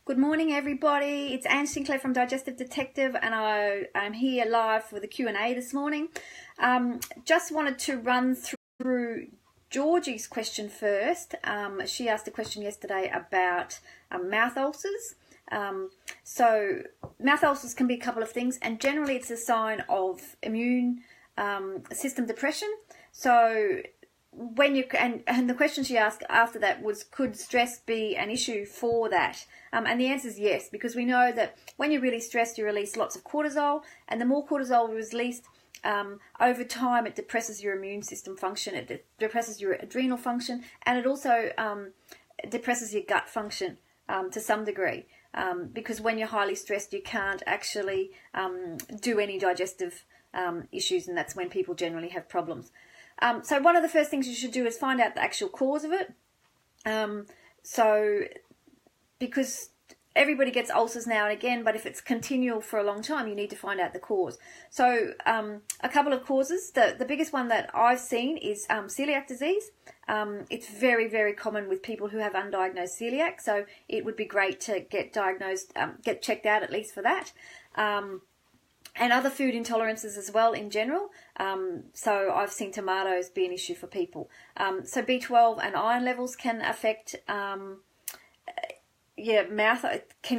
Good morning, everybody. It's Anne Sinclair from Digestive Detective, and I'm here live for the Q&A this morning. Just wanted to run through Georgie's question first. She asked a question yesterday about mouth ulcers. So mouth ulcers can be a couple of things, and generally it's a sign of immune system depression. So when you and the question she asked after that was, could stress be an issue for that? And the answer is yes, because we know that when you're really stressed, you release lots of cortisol, and the more cortisol is released over time, it depresses your immune system function, it depresses your adrenal function, and it also depresses your gut function to some degree, because when you're highly stressed, you can't actually do any digestive issues, and that's when people generally have problems. So one of the first things you should do is find out the actual cause of it. Because everybody gets ulcers now and again, but if it's continual for a long time, you need to find out the cause. So a couple of causes. The biggest one that I've seen is celiac disease. It's very, very common with people who have undiagnosed celiac, so it would be great to get diagnosed, get checked out at least for that. And other food intolerances as well in general. So I've seen tomatoes be an issue for people. So B12 and iron levels can affect, can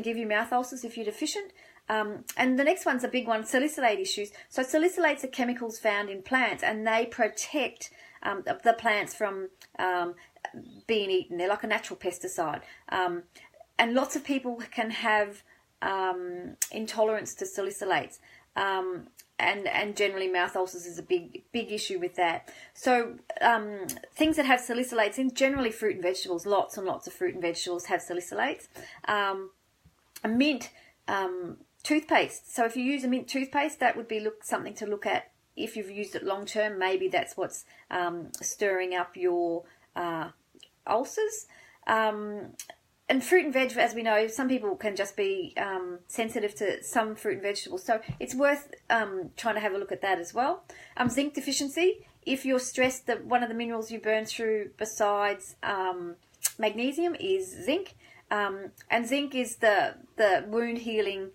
give you mouth ulcers if you're deficient. And the next one's a big one, salicylate issues. So salicylates are chemicals found in plants, and they protect the plants from being eaten. They're like a natural pesticide. And lots of people can have intolerance to salicylates. And generally mouth ulcers is a big issue with that. So things that have salicylates in, generally fruit and vegetables, lots and lots of fruit and vegetables have salicylates. A mint toothpaste. So if you use a mint toothpaste, that would be something to look at. If you've used it long term, maybe that's what's stirring up your ulcers. And fruit and veg, as we know, some people can just be sensitive to some fruit and vegetables. So it's worth trying to have a look at that as well. Zinc deficiency. If you're stressed, one of the minerals you burn through besides magnesium is zinc. And zinc is the wound healing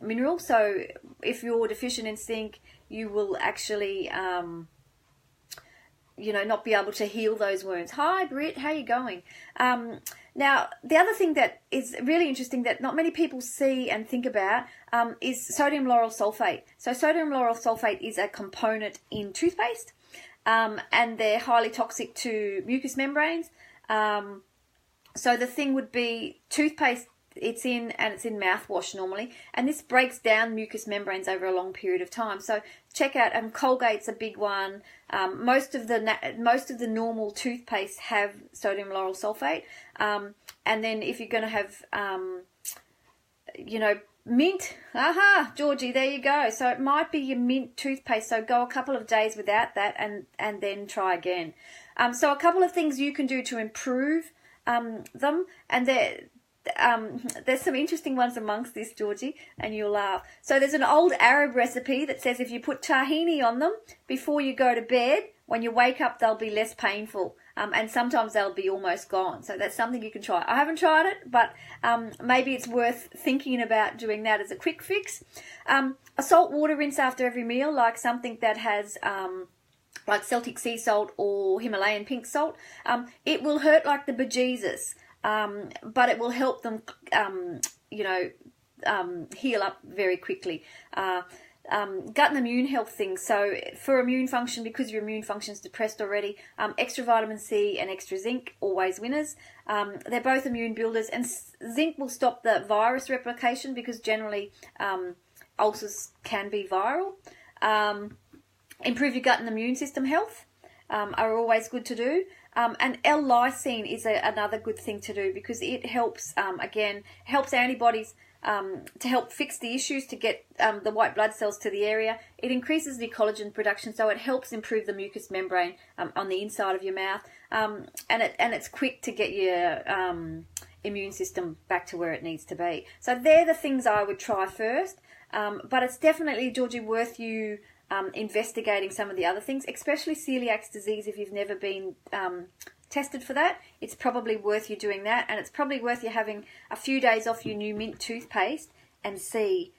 mineral. So if you're deficient in zinc, you will actually not be able to heal those wounds. Hi, Britt, how are you going? Now, the other thing that is really interesting that not many people see and think about is sodium lauryl sulfate. So sodium lauryl sulfate is a component in toothpaste, and they're highly toxic to mucous membranes. So the thing would be toothpaste, it's in mouthwash normally, and this breaks down mucous membranes over a long period of time. So check out Colgate's a big one. Most of the normal toothpaste have sodium lauryl sulfate, and then if you're going to have mint, Georgie, there you go. So it might be your mint toothpaste. So go a couple of days without that, and then try again. So a couple of things you can do to improve them, and there's some interesting ones amongst this, Georgie, and you'll laugh. So there's an old Arab recipe that says if you put tahini on them before you go to bed, when you wake up, they'll be less painful, and sometimes they'll be almost gone. So that's something you can try. I haven't tried it, but maybe it's worth thinking about doing that as a quick fix. A salt water rinse after every meal, like something that has like Celtic sea salt or Himalayan pink salt. It will hurt like the bejesus. But it will help them, heal up very quickly. Gut and immune health things. So for immune function, because your immune function is depressed already, extra vitamin C and extra zinc, always winners. They're both immune builders, and zinc will stop the virus replication because generally ulcers can be viral. Improve your gut and immune system health are always good to do. And L-lysine is another good thing to do because it helps, helps antibodies to help fix the issues, to get the white blood cells to the area. It increases the collagen production, so it helps improve the mucous membrane on the inside of your mouth. And it's quick to get your immune system back to where it needs to be. So they're the things I would try first. But it's definitely, Georgie, worth you investigating some of the other things, especially celiac disease if you've never been tested for that, it's probably worth you doing that, and it's probably worth you having a few days off your new mint toothpaste and see,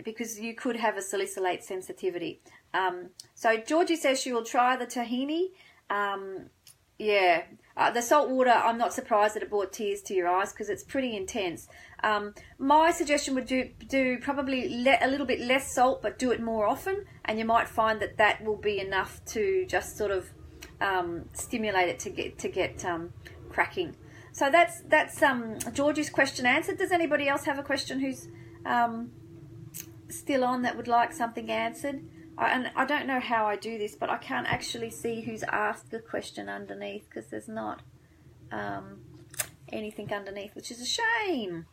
because you could have a salicylate sensitivity. So Georgie says she will try the tahini. The salt water, I'm not surprised that it brought tears to your eyes because it's pretty intense. My suggestion would do probably a little bit less salt, but do it more often, and you might find that that will be enough to just sort of stimulate it to get cracking. So that's Georgie's question answered. Does anybody else have a question who's still on that would like something answered? And I don't know how I do this, but I can't actually see who's asked the question underneath because there's not anything underneath, which is a shame.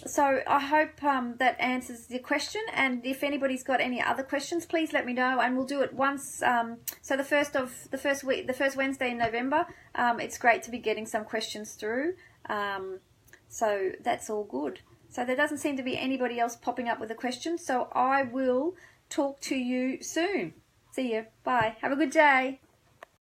So I hope that answers your question, and if anybody's got any other questions, please let me know, and we'll do it once. So the first Wednesday in November. It's great to be getting some questions through. So that's all good. So there doesn't seem to be anybody else popping up with a question, so I will talk to you soon. See you. Bye. Have a good day.